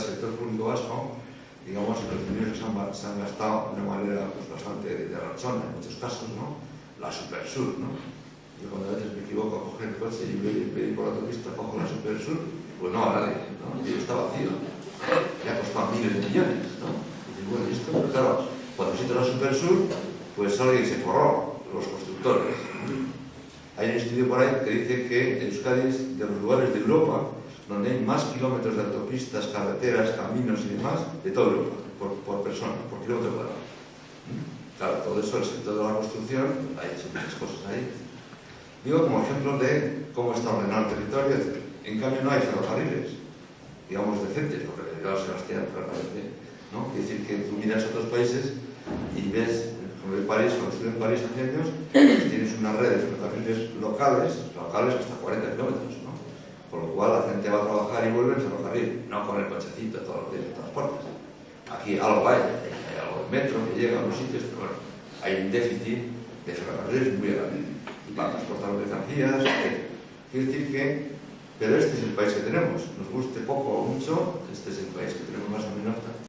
el sector público vasco, digamos, los dineros se han gastado de una manera pues, bastante derrochona en muchos casos, ¿no? La Supersur, ¿no? Yo cuando a veces me equivoco a coger el coche y voy por la autopista, cojo la Supersur, pues no a nadie, ¿no? Y está vacío. Le ha costado miles de millones, ¿no? Y digo, bueno, esto, pero claro, cuando se hizo la Supersur, pues alguien se forró, los constructores. Hay un estudio por ahí que dice que Euskadi es de los lugares de Europa donde hay más kilómetros de autopistas, carreteras, caminos y demás de toda Europa, por persona, por kilómetro cuadrado. Claro, todo eso, el sector de la construcción, hay muchas cosas ahí. Digo como ejemplo de cómo está ordenado el territorio, en cambio no hay ferrocarriles, digamos, decentes, lo que le dio a Sebastián, claramente, ¿no? Es decir, que tú miras a otros países y ves, como en París, cuando estuve en París hace años, pues tienes una red de ferrocarriles locales hasta 40 kilómetros, ¿no? Con lo cual la gente va a trabajar y vuelve en ferrocarril, no con el cochecito todos los días de transportes. Aquí algo hay algo de metro que llega a los sitios, pero bueno, hay un déficit de ferrocarriles muy grande para transportar mercancías, etc. Quiere decir que, pero este es el país que tenemos, nos guste poco o mucho, este es el país que tenemos más o menos.